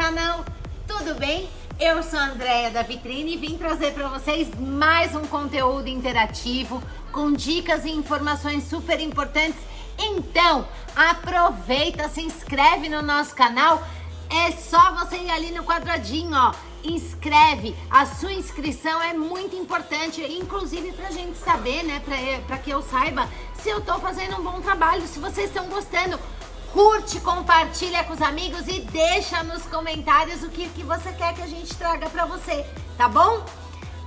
canal, tudo bem? Eu sou a Andréia da Vitrine e vim trazer para vocês mais um conteúdo interativo com dicas e informações super importantes. Então, aproveita, se inscreve no nosso canal. É só você ir ali no quadradinho, ó, inscreve. A sua inscrição é muito importante, inclusive pra gente saber, né, pra que eu saiba se eu tô fazendo um bom trabalho, se vocês estão gostando. Curte, compartilha com os amigos e deixa nos comentários o que você quer que a gente traga pra você, tá bom?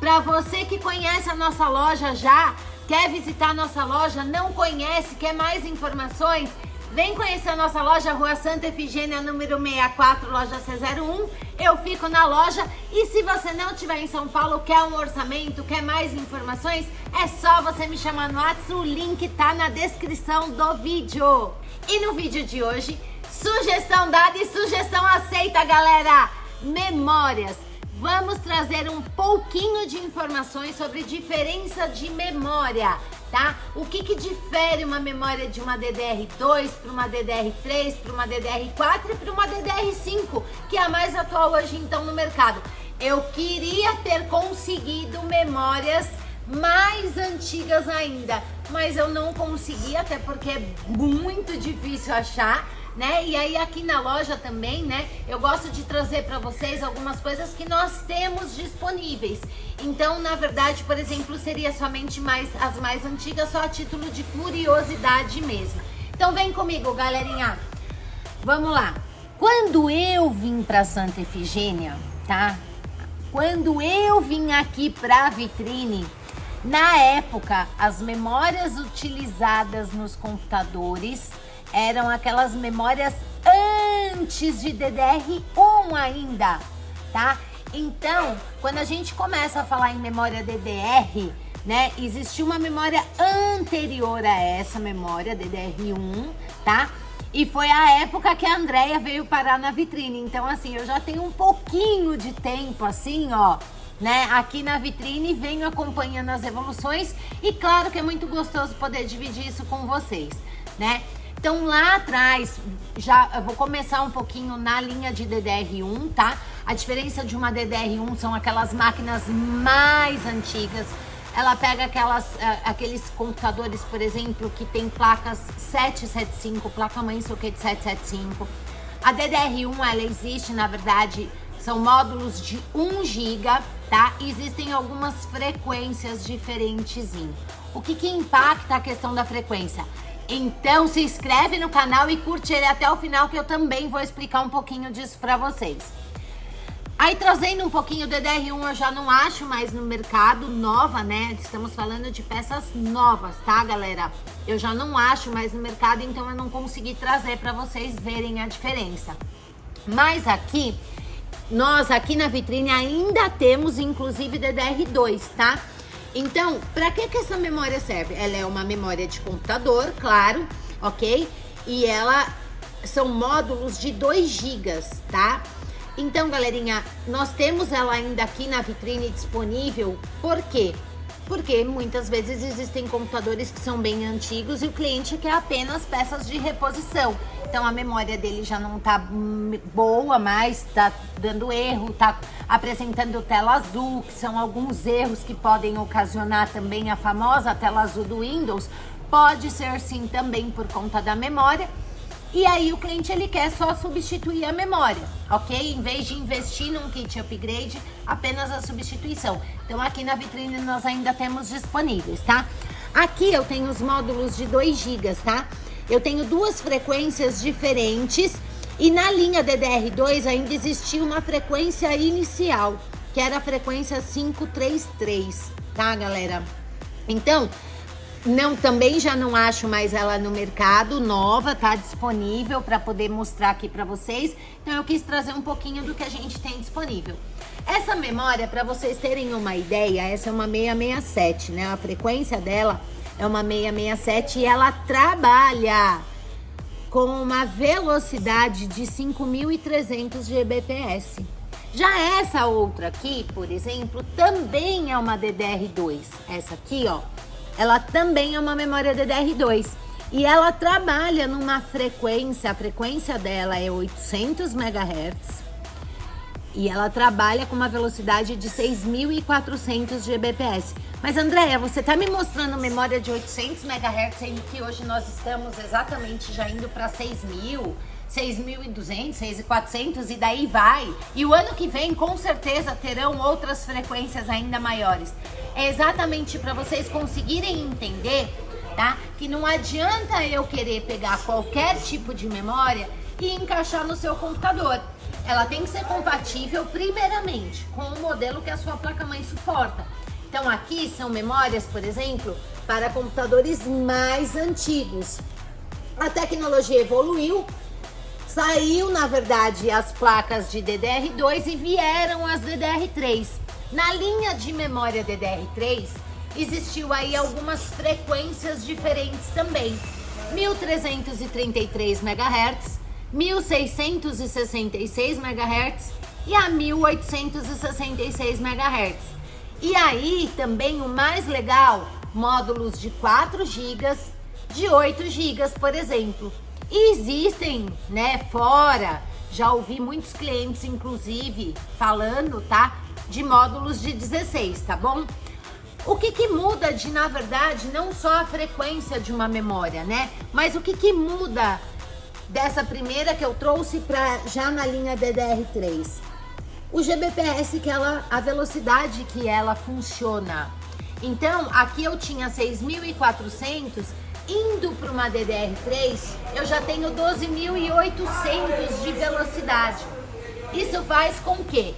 Pra você que conhece a nossa loja já, quer visitar a nossa loja, não conhece, quer mais informações, vem conhecer a nossa loja, Rua Santa Efigênia, número 64, loja C01. Eu fico na loja e se você não estiver em São Paulo, quer um orçamento, quer mais informações, é só você me chamar no WhatsApp, o link tá na descrição do vídeo. E no vídeo de hoje, sugestão dada e sugestão aceita, galera! Memórias. Vamos trazer um pouquinho de informações sobre diferença de memória, tá? O que difere uma memória de uma DDR2 para uma DDR3, para uma DDR4 e para uma DDR5, que é a mais atual hoje então no mercado. Eu queria ter conseguido memórias mais antigas ainda, mas eu não consegui, até porque é muito difícil achar, né? E aí aqui na loja também, né, eu gosto de trazer para vocês algumas coisas que nós temos disponíveis. Então, na verdade, por exemplo, seria somente as mais antigas, só a título de curiosidade mesmo. Então vem comigo, galerinha. Vamos lá. Quando eu vim para Santa Efigênia, tá? Quando eu vim aqui para Vitrine, na época, as memórias utilizadas nos computadores eram aquelas memórias antes de DDR1 ainda, tá? Então, quando a gente começa a falar em memória DDR, né, existia uma memória anterior a essa memória, DDR1, tá? E foi a época que a Andréia veio parar na Vitrine. Então, assim, eu já tenho um pouquinho de tempo, assim, ó, né, aqui na Vitrine, venho acompanhando as evoluções e claro que é muito gostoso poder dividir isso com vocês, né? Então lá atrás, eu vou começar um pouquinho na linha de DDR1, tá? A diferença de uma DDR1 são aquelas máquinas mais antigas. Ela pega aqueles computadores, por exemplo, que tem placas 775, placa-mãe socket 775. A DDR1, ela existe, na verdade, são módulos de 1 GB, tá? Existem algumas frequências diferentes. O que impacta a questão da frequência? Então se inscreve no canal e curte ele até o final, que eu também vou explicar um pouquinho disso pra vocês. Aí trazendo um pouquinho, DDR1 eu já não acho mais no mercado, nova, né? Estamos falando de peças novas, tá, galera? Eu já não acho mais no mercado, então eu não consegui trazer pra vocês verem a diferença. Mas aqui, nós aqui na Vitrine ainda temos inclusive DDR2, tá? Então, para que essa memória serve? Ela é uma memória de computador, claro, ok? E ela são módulos de 2 GB, tá? Então, galerinha, nós temos ela ainda aqui na Vitrine disponível. Por quê? Porque muitas vezes existem computadores que são bem antigos e o cliente quer apenas peças de reposição. Então a memória dele já não tá boa mais, tá dando erro, tá apresentando tela azul, que são alguns erros que podem ocasionar também a famosa tela azul do Windows. Pode ser sim também por conta da memória. E aí o cliente ele quer só substituir a memória, ok? Em vez de investir num kit upgrade, apenas a substituição. Então aqui na Vitrine nós ainda temos disponíveis, tá? Aqui eu tenho os módulos de 2 GB, tá? Eu tenho 2 frequências diferentes e na linha DDR2 ainda existia uma frequência inicial, que era a frequência 533, tá, galera? Então, também já não acho mais ela no mercado, nova, tá disponível para poder mostrar aqui para vocês. Então eu quis trazer um pouquinho do que a gente tem disponível. Essa memória, para vocês terem uma ideia, essa é uma 667, né? A frequência dela é uma 667 e ela trabalha com uma velocidade de 5.300 Gbps. Já essa outra aqui, por exemplo, também é uma DDR2. Essa aqui, ó, ela também é uma memória DDR2. E ela trabalha numa frequência, a frequência dela é 800 MHz. E ela trabalha com uma velocidade de 6.400 Gbps. Mas, Andréia, você tá me mostrando memória de 800 MHz, sendo que hoje nós estamos exatamente já indo para 6.000, 6.200, 6.400 e daí vai. E o ano que vem, com certeza, terão outras frequências ainda maiores. É exatamente para vocês conseguirem entender, tá? Que não adianta eu querer pegar qualquer tipo de memória e encaixar no seu computador. Ela tem que ser compatível, primeiramente, com o modelo que a sua placa-mãe suporta. Então, aqui são memórias, por exemplo, para computadores mais antigos. A tecnologia evoluiu, saiu, na verdade, as placas de DDR2 e vieram as DDR3. Na linha de memória DDR3, existiu aí algumas frequências diferentes também. 1333 MHz, 1666 MHz e a 1866 MHz. E aí também o mais legal, módulos de 4 GB, de 8 GB, por exemplo. E existem, né, fora, já ouvi muitos clientes inclusive falando, tá, de módulos de 16, tá bom? O que muda de, na verdade, não só a frequência de uma memória, né, mas o que muda dessa primeira que eu trouxe para já na linha DDR3? O Gbps, a velocidade que ela funciona. Então, aqui eu tinha 6.400, indo para uma DDR3, eu já tenho 12.800 de velocidade. Isso faz com que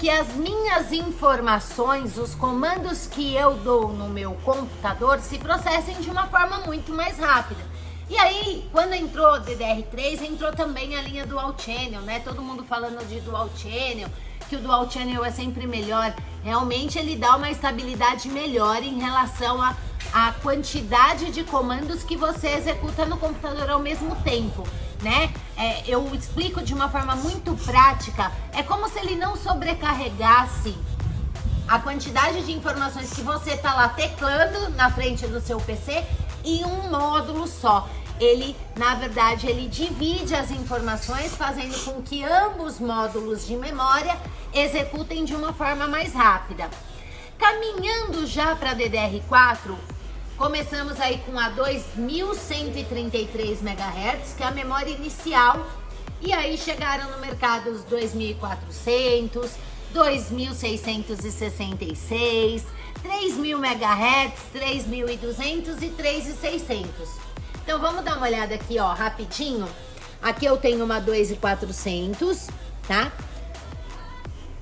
as minhas informações, os comandos que eu dou no meu computador se processem de uma forma muito mais rápida. E aí, quando entrou DDR3, entrou também a linha Dual Channel, né? Todo mundo falando de Dual Channel, que o Dual Channel é sempre melhor. Realmente ele dá uma estabilidade melhor em relação à quantidade de comandos que você executa no computador ao mesmo tempo, né? Eu explico de uma forma muito prática. É como se ele não sobrecarregasse a quantidade de informações que você tá lá teclando na frente do seu PC em um módulo só. Ele, na verdade, ele divide as informações, fazendo com que ambos módulos de memória executem de uma forma mais rápida. Caminhando já para DDR4, começamos aí com a 2133 MHz, que é a memória inicial, e aí chegaram no mercado os 2400, 2666, 3000 MHz, 3200 e 3600. Então vamos dar uma olhada aqui, ó, rapidinho. Aqui eu tenho uma 2400, tá?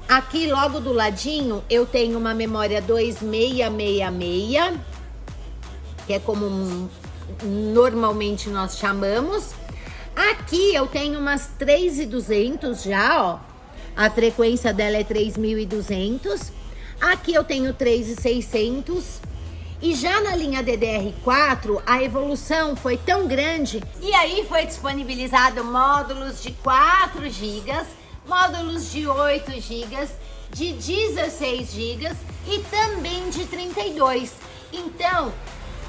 Aqui logo do ladinho eu tenho uma memória 2666, que é como normalmente nós chamamos. Aqui eu tenho umas 3200 já, ó. A frequência dela é 3200. Aqui eu tenho 3600. E já na linha DDR4, a evolução foi tão grande. E aí foi disponibilizado módulos de 4 GB, módulos de 8 GB, de 16 GB e também de 32. Então,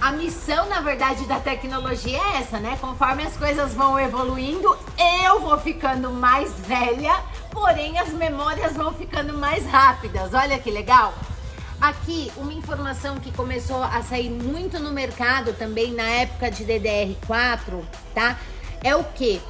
a missão, na verdade, da tecnologia é essa, né? Conforme as coisas vão evoluindo, eu vou ficando mais velha, porém as memórias vão ficando mais rápidas. Olha que legal! Aqui, uma informação que começou a sair muito no mercado também na época de DDR4, tá? É o quê?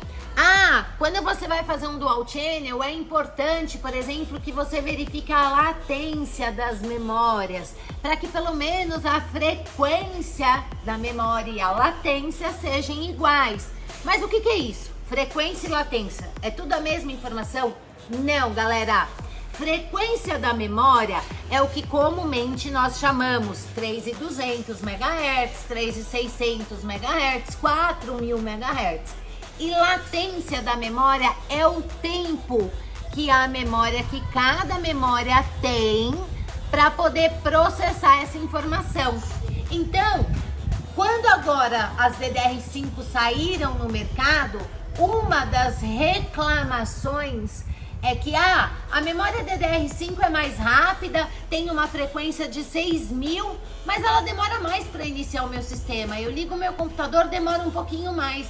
Quando você vai fazer um Dual Channel, é importante, por exemplo, que você verifique a latência das memórias, para que pelo menos a frequência da memória e a latência sejam iguais. Mas o que é isso? Frequência e latência, é tudo a mesma informação? Não, galera! Frequência da memória é o que comumente nós chamamos 3200 MHz, 3600 MHz, 4000 MHz. E latência da memória é o tempo que cada memória tem para poder processar essa informação. Então, quando agora as DDR5 saíram no mercado, uma das reclamações é que a memória DDR5 é mais rápida, tem uma frequência de 6000, mas ela demora mais para iniciar o meu sistema. Eu ligo o meu computador, demora um pouquinho mais.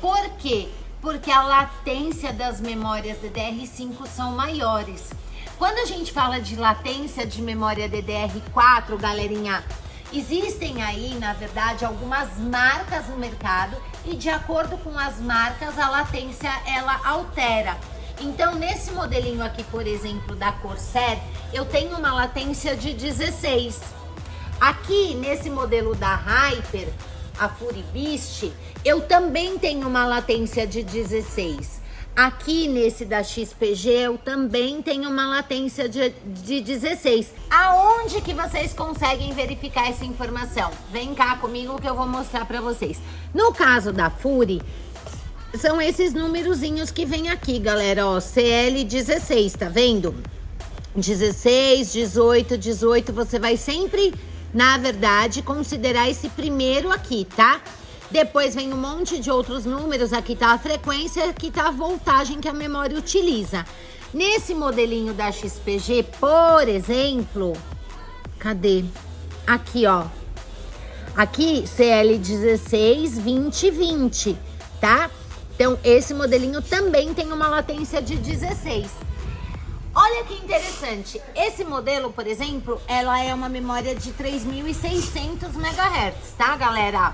Por quê? Porque a latência das memórias DDR5 são maiores. Quando a gente fala de latência de memória DDR4, galerinha, existem aí, na verdade, algumas marcas no mercado e de acordo com as marcas, a latência ela altera. Então, nesse modelinho aqui, por exemplo, da Corsair, eu tenho uma latência de 16. Aqui, nesse modelo da Hyper, a Fury Beast, eu também tenho uma latência de 16. Aqui nesse da XPG, eu também tenho uma latência de 16. Aonde que vocês conseguem verificar essa informação? Vem cá comigo que eu vou mostrar para vocês. No caso da Fury, são esses numerozinhos que vem aqui, galera, ó, CL16, tá vendo? 16, 18, 18, você vai sempre, na verdade, considerar esse primeiro aqui, tá? Depois vem um monte de outros números, aqui tá a frequência, aqui tá a voltagem que a memória utiliza. Nesse modelinho da XPG, por exemplo, cadê? Aqui, ó. Aqui, CL16, 20, 20, tá? Então, esse modelinho também tem uma latência de 16. Olha que interessante, esse modelo, por exemplo, ela é uma memória de 3.600 MHz, tá, galera?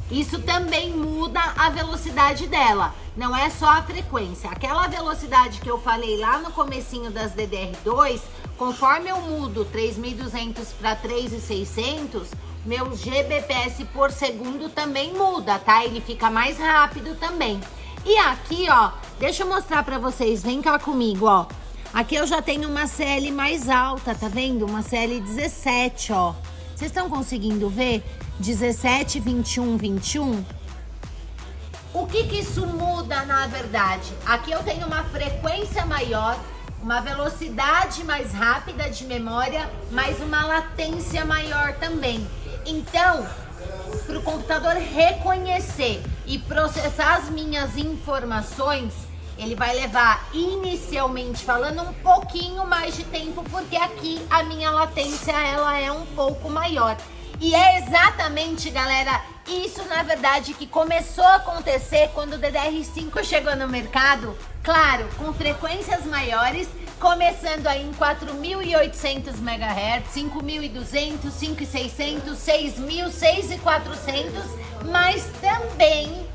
Isso também muda a velocidade dela, não é só a frequência. Aquela velocidade que eu falei lá no comecinho das DDR2, conforme eu mudo 3.200 para 3.600, meu GBps por segundo também muda, tá? Ele fica mais rápido também. E aqui, ó, deixa eu mostrar para vocês, vem cá comigo, ó. Aqui eu já tenho uma CL mais alta, tá vendo? Uma CL 17, ó. Vocês estão conseguindo ver? 17, 21, 21. O que isso muda na verdade? Aqui eu tenho uma frequência maior, uma velocidade mais rápida de memória, mas uma latência maior também. Então, para o computador reconhecer e processar as minhas informações, ele vai levar, inicialmente falando, um pouquinho mais de tempo, porque aqui a minha latência ela é um pouco maior. E é exatamente, galera, isso na verdade que começou a acontecer quando o DDR5 chegou no mercado, claro, com frequências maiores, começando aí em 4.800 MHz, 5.200, 5.600, 6.000, 6.400, mas também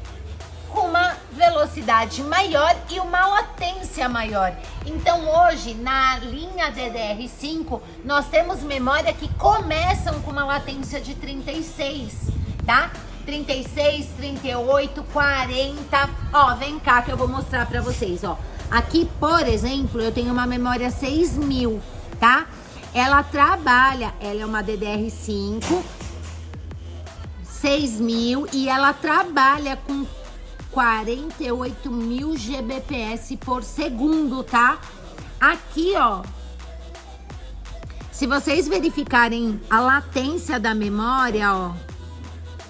com uma velocidade maior e uma latência maior. Então hoje na linha DDR5 nós temos memória que começam com uma latência de 36, tá? 36, 38, 40. Ó, vem cá que eu vou mostrar pra vocês, ó. Aqui, por exemplo, eu tenho uma memória 6.000, tá? Ela trabalha, ela é uma DDR5 6.000 e ela trabalha com 48.000 GBps por segundo, tá? Aqui, ó, se vocês verificarem a latência da memória, ó,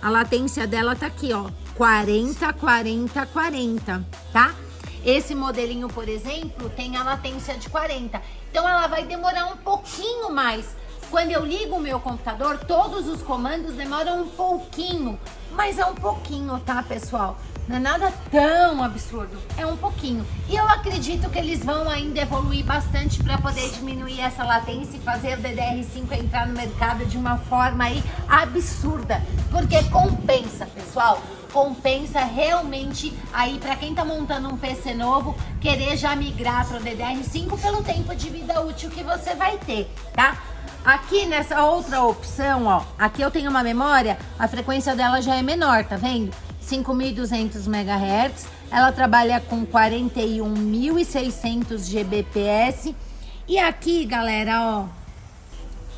a latência dela tá aqui, ó, 40, 40, 40, tá? Esse modelinho, por exemplo, tem a latência de 40. Então, ela vai demorar um pouquinho mais. Quando eu ligo o meu computador, todos os comandos demoram um pouquinho. Mas é um pouquinho, tá, pessoal? Não é nada tão absurdo, é um pouquinho. E eu acredito que eles vão ainda evoluir bastante para poder diminuir essa latência e fazer o DDR5 entrar no mercado de uma forma aí absurda. Porque compensa, pessoal. Compensa realmente aí para quem tá montando um PC novo, querer já migrar para o DDR5 pelo tempo de vida útil que você vai ter, tá? Aqui nessa outra opção, ó, aqui eu tenho uma memória, a frequência dela já é menor, tá vendo? 5.200 MHz, ela trabalha com 41.600 GBps. E aqui, galera, ó,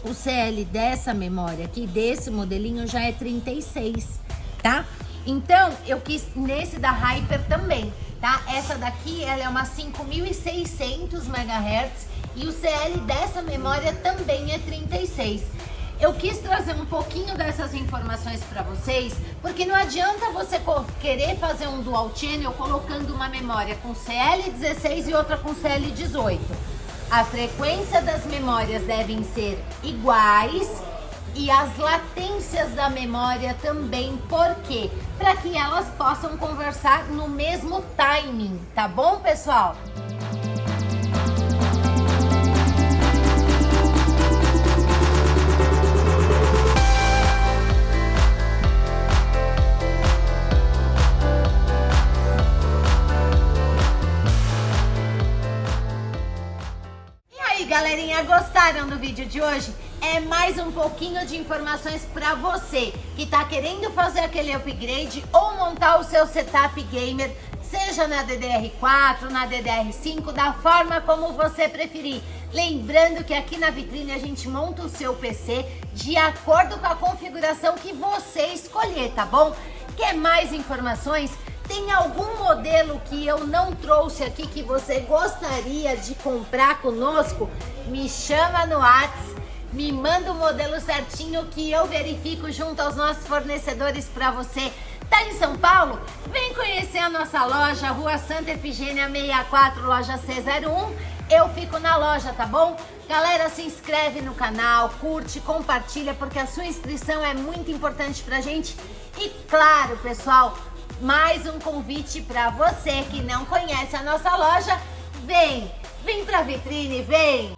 o CL dessa memória aqui, desse modelinho, já é 36, tá? Então, eu quis nesse da Hyper também, tá? Essa daqui, ela é uma 5.600 MHz e o CL dessa memória também é 36. Eu quis trazer um pouquinho dessas informações para vocês, porque não adianta você querer fazer um dual channel colocando uma memória com CL16 e outra com CL18. A frequência das memórias devem ser iguais e as latências da memória também. Por quê? Para que elas possam conversar no mesmo timing, tá bom, pessoal? Galerinha, gostaram do vídeo de hoje? É mais um pouquinho de informações para você que tá querendo fazer aquele upgrade ou montar o seu setup gamer, seja na DDR4, na DDR5, da forma como você preferir. Lembrando que aqui na Vitrine a gente monta o seu PC de acordo com a configuração que você escolher, tá bom? Quer mais informações? Tem algum modelo que eu não trouxe aqui que você gostaria de comprar conosco? Me chama no WhatsApp, me manda o modelo certinho que eu verifico junto aos nossos fornecedores para você. Tá em São Paulo? Vem conhecer a nossa loja, Rua Santa Efigênia 64, loja C01. Eu fico na loja, tá bom? Galera, se inscreve no canal, curte, compartilha, porque a sua inscrição é muito importante pra gente. E claro, pessoal, mais um convite para você que não conhece a nossa loja, vem pra Vitrine, vem!